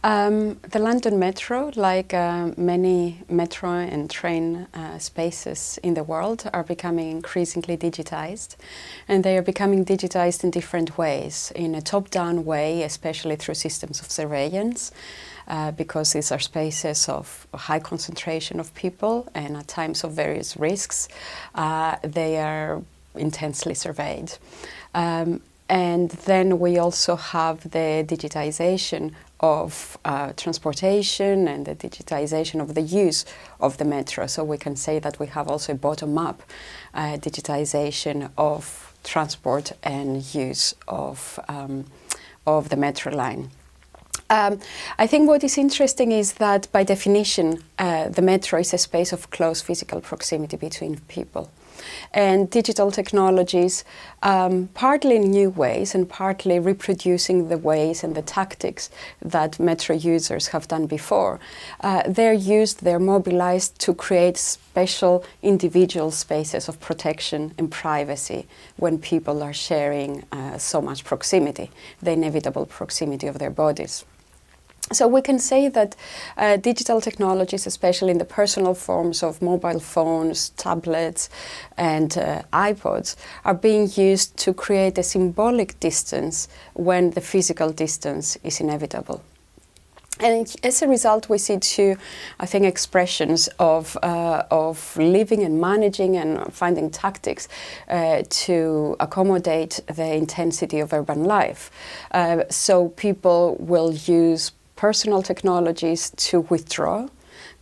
The London Metro, like many metro and train spaces in the world, are becoming increasingly digitized. And they are becoming digitized in different ways. In a top-down way, especially through systems of surveillance, because these are spaces of high concentration of people and at times of various risks. They are intensely surveyed. And then we also have the digitization of transportation and the digitization of the use of the metro. So we can say that we have also a bottom-up digitization of transport and use of the metro line. I think what is interesting is that by definition, the metro is a space of close physical proximity between people. And digital technologies, partly in new ways and partly reproducing the ways and the tactics that metro users have done before, they're mobilized to create special individual spaces of protection and privacy when people are sharing so much proximity, the inevitable proximity of their bodies. So we can say that digital technologies, especially in the personal forms of mobile phones, tablets, and iPods, are being used to create a symbolic distance when the physical distance is inevitable. And as a result, we see two, I think, expressions of living and managing and finding tactics to accommodate the intensity of urban life. So people will use personal technologies to withdraw,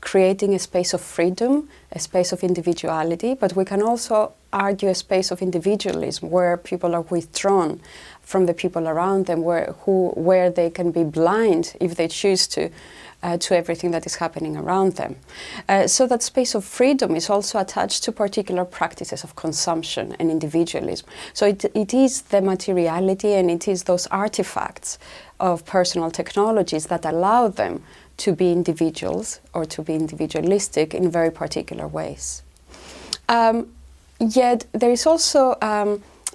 creating a space of freedom, a space of individuality, but we can also argue a space of individualism where people are withdrawn from the people around them, where they can be blind if they choose to everything that is happening around them. So that space of freedom is also attached to particular practices of consumption and individualism. So it is the materiality and it is those artifacts of personal technologies that allow them to be individuals or to be individualistic in very particular ways. Yet there is also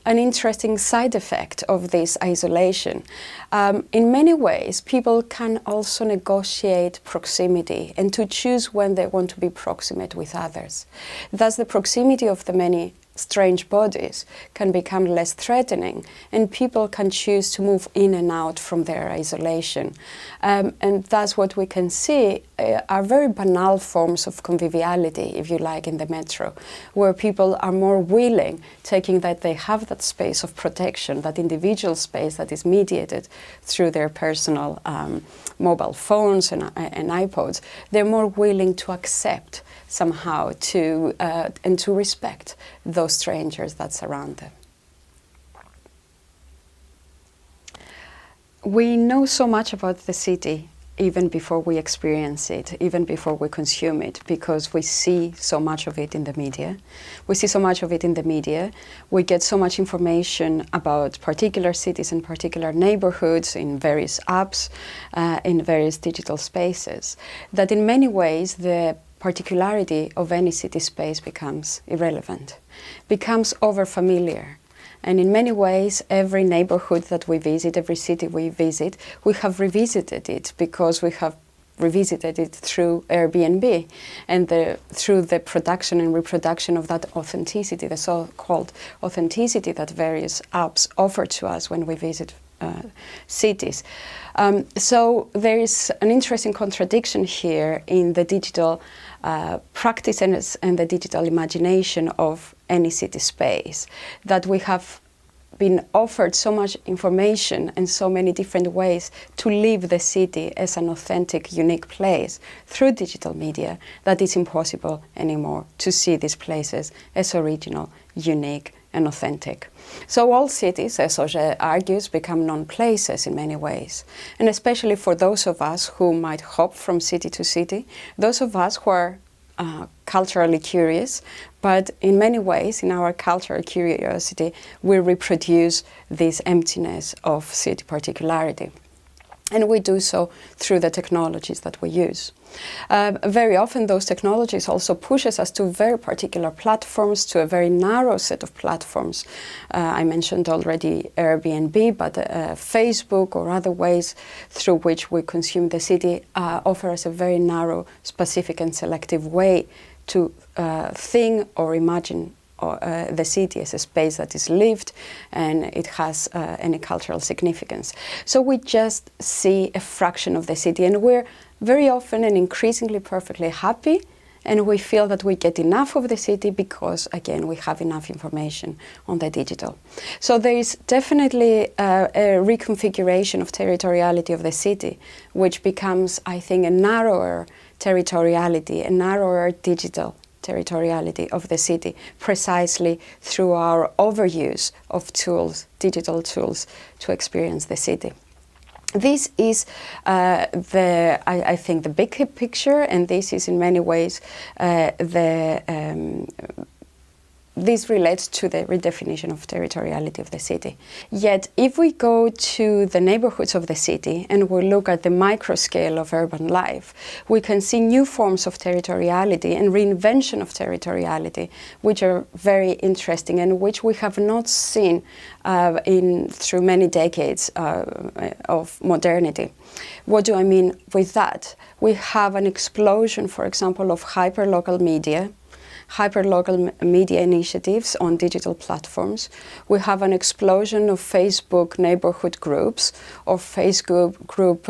an interesting side effect of this isolation. In many ways, people can also negotiate proximity and to choose when they want to be proximate with others. Thus, the proximity of the many strange bodies can become less threatening and people can choose to move in and out from their isolation. And thus what we can see are very banal forms of conviviality, if you like, in the metro, where people are more willing, taking that they have that space of protection, that individual space that is mediated through their personal mobile phones and iPods, they're more willing to accept somehow and to respect those strangers that surround them. We know so much about the city even before we experience it, even before we consume it, because we see so much of it in the media. We see so much of it in the media. We get so much information about particular cities and particular neighborhoods in various apps, in various digital spaces, that in many ways the particularity of any city space becomes irrelevant, becomes over-familiar. And in many ways, every neighborhood that we visit, every city we visit, we have revisited it because we have revisited it through Airbnb and through the production and reproduction of that authenticity, the so-called authenticity that various apps offer to us when we visit cities. So there is an interesting contradiction here in the digital practice and the digital imagination of any city space, that we have been offered so much information and so many different ways to live the city as an authentic, unique place through digital media that it's impossible anymore to see these places as original, unique, and authentic. So all cities, as Georgiou argues, become non-places in many ways. And especially for those of us who might hop from city to city, those of us who are culturally curious, but in many ways, in our cultural curiosity, we reproduce this emptiness of city particularity. And we do so through the technologies that we use. Very often those technologies also pushes us to very particular platforms, to a very narrow set of platforms. I mentioned already Airbnb, but Facebook or other ways through which we consume the city offer us a very narrow, specific and selective way to think or imagine the city as a space that is lived and it has any cultural significance. So we just see a fraction of the city, and we're very often and increasingly perfectly happy, and we feel that we get enough of the city because, again, we have enough information on the digital. So there is definitely a reconfiguration of territoriality of the city, which becomes, I think, a narrower territoriality, a narrower digital territoriality of the city, precisely through our overuse of tools, digital tools, to experience the city. This is, I think, the big picture, and this is in many ways this relates to the redefinition of territoriality of the city. Yet, if we go to the neighborhoods of the city and we look at the micro scale of urban life, we can see new forms of territoriality and reinvention of territoriality, which are very interesting and which we have not seen through many decades of modernity. What do I mean with that? We have an explosion, for example, of hyperlocal media initiatives on digital platforms. We have an explosion of Facebook neighborhood groups or Facebook groups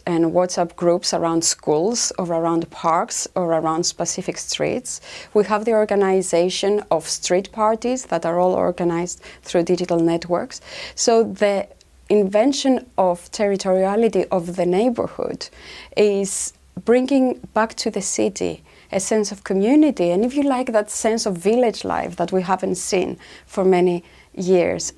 and WhatsApp groups around schools or around parks or around specific streets. We have the organization of street parties that are all organized through digital networks. So the invention of territoriality of the neighborhood is bringing back to the city a sense of community, and if you like, that sense of village life that we haven't seen for many years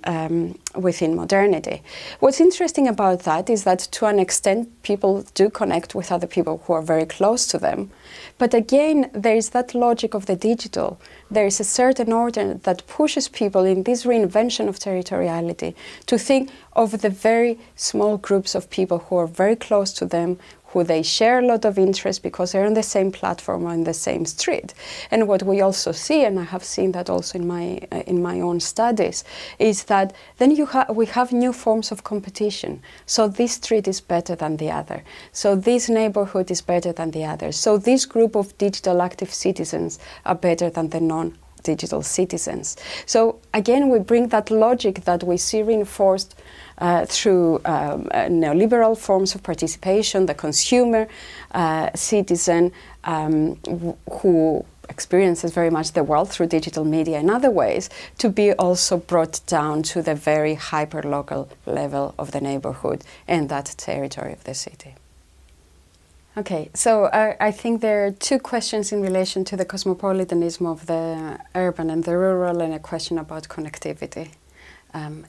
within modernity. What's interesting about that is that to an extent people do connect with other people who are very close to them, but again there is that logic of the digital. There is a certain order that pushes people in this reinvention of territoriality to think of the very small groups of people who are very close to them, who they share a lot of interest because they're on the same platform or in the same street. And what we also see, and I have seen that also in my own studies, is that then we have new forms of competition. So this street is better than the other. So this neighborhood is better than the other. So this group of digital active citizens are better than the non-digital citizens. So again, we bring that logic that we see reinforced through neoliberal forms of participation, the consumer citizen who experiences very much the world through digital media and other ways, to be also brought down to the very hyper-local level of the neighborhood and that territory of the city. Okay, so I think there are two questions in relation to the cosmopolitanism of the urban and the rural, and a question about connectivity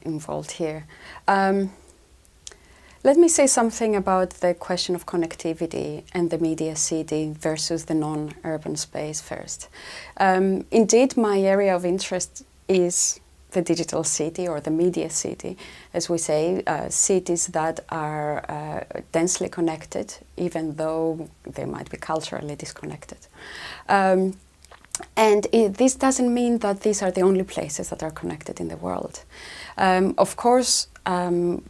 involved here. Let me say something about the question of connectivity and the media city versus the non-urban space first. Indeed, my area of interest is the digital city or the media city, as we say, cities that are densely connected, even though they might be culturally disconnected. And this doesn't mean that these are the only places that are connected in the world. Of course,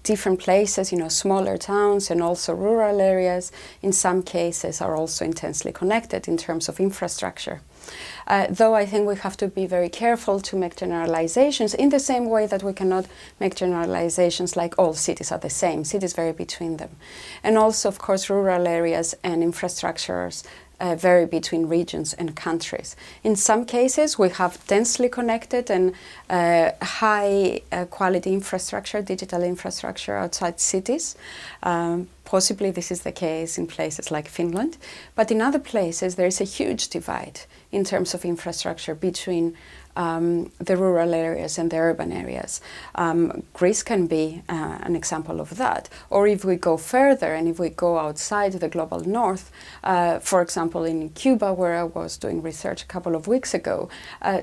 different places, smaller towns and also rural areas, in some cases are also intensely connected in terms of infrastructure. Though I think we have to be very careful to make generalizations in the same way that we cannot make generalizations like all cities are the same. Cities vary between them. And also, of course, rural areas and infrastructures vary between regions and countries. In some cases, we have densely connected and high quality infrastructure, digital infrastructure outside cities. Possibly this is the case in places like Finland, but in other places there is a huge divide in terms of infrastructure between the rural areas and the urban areas. Greece can be an example of that. Or if we go further and if we go outside the global north, for example in Cuba, where I was doing research a couple of weeks ago,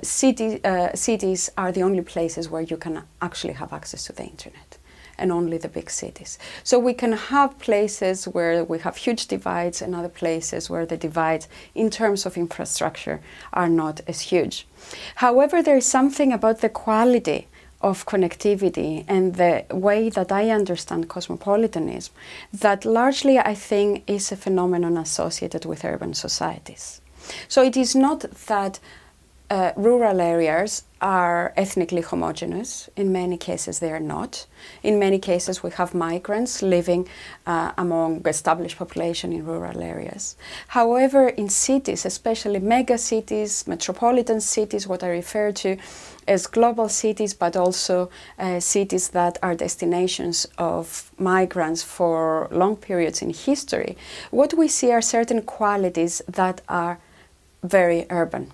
cities are the only places where you can actually have access to the internet, and only the big cities. So we can have places where we have huge divides and other places where the divides in terms of infrastructure are not as huge. However, there is something about the quality of connectivity and the way that I understand cosmopolitanism that largely I think is a phenomenon associated with urban societies. So it is not that rural areas are ethnically homogeneous. In many cases they are not. In many cases we have migrants living among established population in rural areas. However, in cities, especially mega cities, metropolitan cities, what I refer to as global cities, but also cities that are destinations of migrants for long periods in history, what we see are certain qualities that are very urban.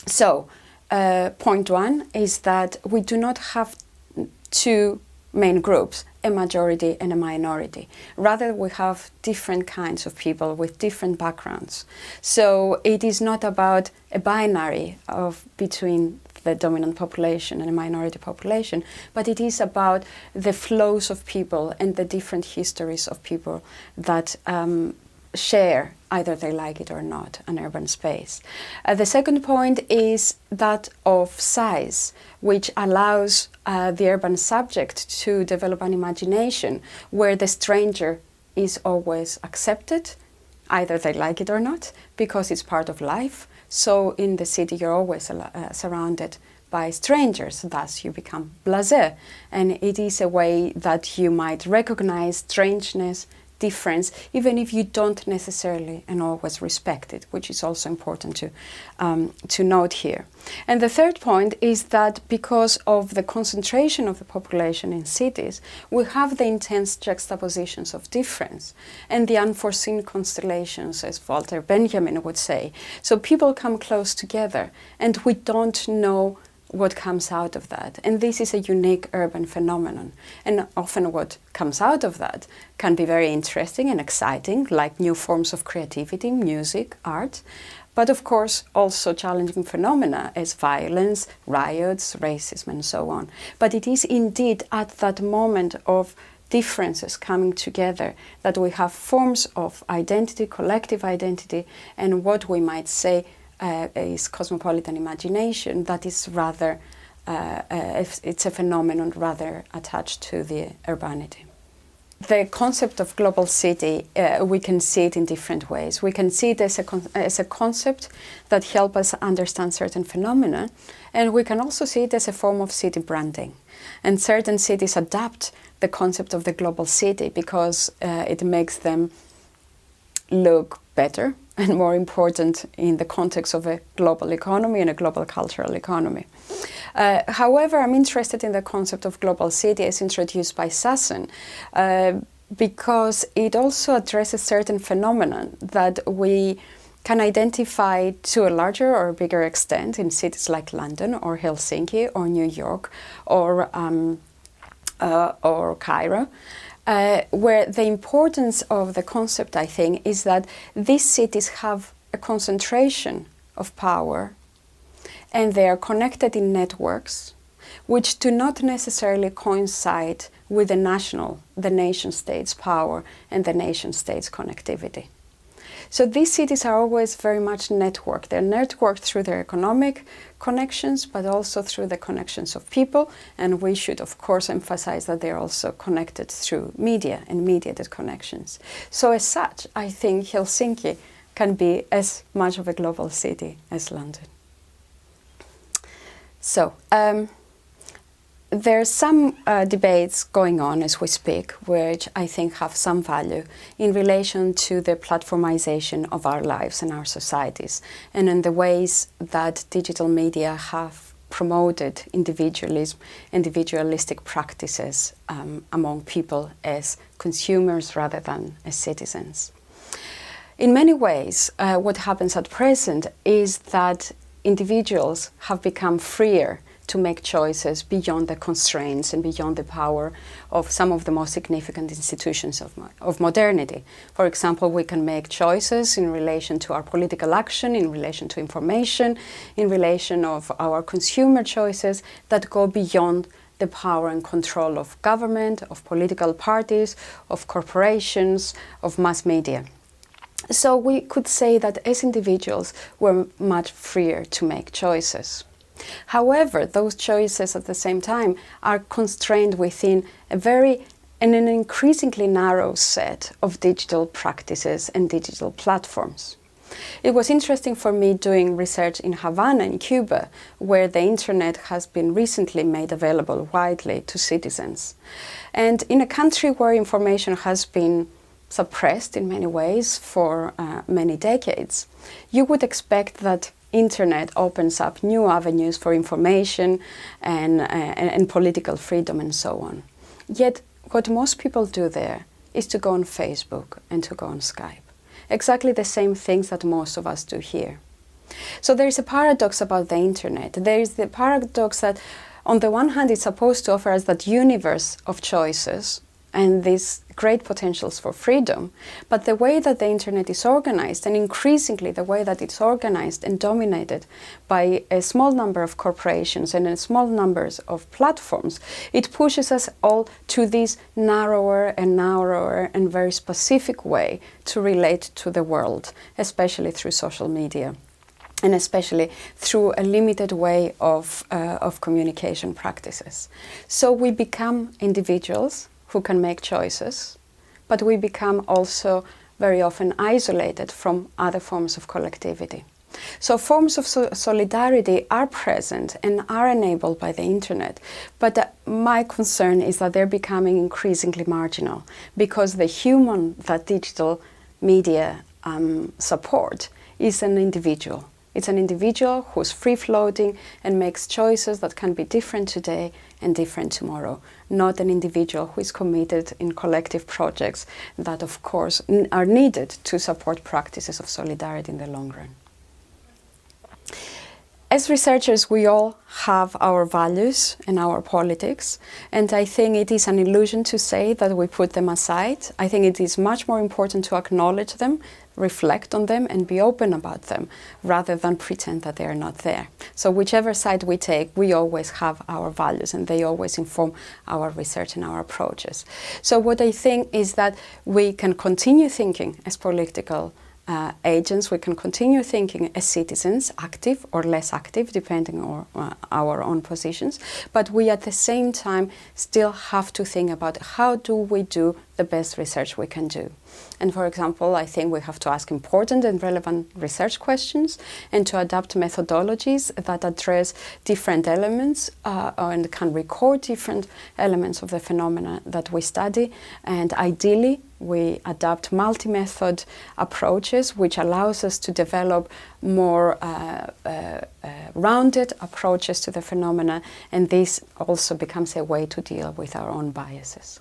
So, point one is that we do not have two main groups, a majority and a minority. Rather, we have different kinds of people with different backgrounds. So it is not about a binary of between the dominant population and a minority population, but it is about the flows of people and the different histories of people that share, either they like it or not, an urban space. The second point is that of size, which allows the urban subject to develop an imagination where the stranger is always accepted, either they like it or not, because it's part of life. So in the city you're always surrounded by strangers, thus you become blasé, and it is a way that you might recognize strangeness, difference, even if you don't necessarily and always respect it, which is also important to note here. And the third point is that because of the concentration of the population in cities, we have the intense juxtapositions of difference and the unforeseen constellations, as Walter Benjamin would say. So people come close together and we don't know what comes out of that. And this is a unique urban phenomenon. And often what comes out of that can be very interesting and exciting, like new forms of creativity, music, art, but of course also challenging phenomena as violence, riots, racism, and so on. But it is indeed at that moment of differences coming together that we have forms of identity, collective identity, and what we might say is cosmopolitan imagination that is rather, it's a phenomenon rather attached to the urbanity. The concept of global city, we can see it in different ways. We can see it as a concept that helps us understand certain phenomena, and we can also see it as a form of city branding. And certain cities adapt the concept of the global city because it makes them look better and more important in the context of a global economy and a global cultural economy. However, I'm interested in the concept of global city as introduced by Sasson because it also addresses certain phenomena that we can identify to a larger or bigger extent in cities like London or Helsinki or New York or Cairo. Where the importance of the concept, I think, is that these cities have a concentration of power and they are connected in networks which do not necessarily coincide with the nation-state's power and the nation-state's connectivity. So these cities are always very much networked. They're networked through their economic connections, but also through the connections of people. And we should, of course, emphasize that they're also connected through media and mediated connections. So as such, I think Helsinki can be as much of a global city as London. So, there's some debates going on as we speak, which I think have some value in relation to the platformization of our lives and our societies, and in the ways that digital media have promoted individualism, individualistic practices among people as consumers rather than as citizens. In many ways, what happens at present is that individuals have become freer to make choices beyond the constraints and beyond the power of some of the most significant institutions of modernity. For example, we can make choices in relation to our political action, in relation to information, in relation of our consumer choices that go beyond the power and control of government, of political parties, of corporations, of mass media. So we could say that as individuals, we're much freer to make choices. However, those choices at the same time are constrained within an increasingly narrow set of digital practices and digital platforms. It was interesting for me doing research in Havana, in Cuba, where the internet has been recently made available widely to citizens. And in a country where information has been suppressed in many ways for many decades, you would expect that internet opens up new avenues for information and political freedom and so on. Yet what most people do there is to go on Facebook and to go on Skype. Exactly the same things that most of us do here. So there is a paradox about the internet. There is the paradox that on the one hand it's supposed to offer us that universe of choices and these great potentials for freedom, but the way that the internet is organized, and increasingly the way that it's organized and dominated by a small number of corporations and a small numbers of platforms, it pushes us all to this narrower and very specific way to relate to the world, especially through social media, and especially through a limited way of communication practices. So we become individuals who can make choices, but we become also very often isolated from other forms of collectivity. So forms of solidarity are present and are enabled by the internet, but my concern is that they're becoming increasingly marginal because the human that digital media support is an individual. It's an individual who's free-floating and makes choices that can be different today and different tomorrow, not an individual who is committed in collective projects that, of course, are needed to support practices of solidarity in the long run. As researchers, we all have our values and our politics, and I think it is an illusion to say that we put them aside. I think it is much more important to acknowledge them, reflect on them, and be open about them, rather than pretend that they are not there. So whichever side we take, we always have our values, and they always inform our research and our approaches. So what I think is that we can continue thinking as political agents, we can continue thinking as citizens, active or less active, depending on our own positions, but we at the same time still have to think about how do we do the best research we can do. And for example, I think we have to ask important and relevant research questions and to adapt methodologies that address different elements and can record different elements of the phenomena that we study. And ideally, we adapt multi-method approaches, which allows us to develop more rounded approaches to the phenomena, and this also becomes a way to deal with our own biases.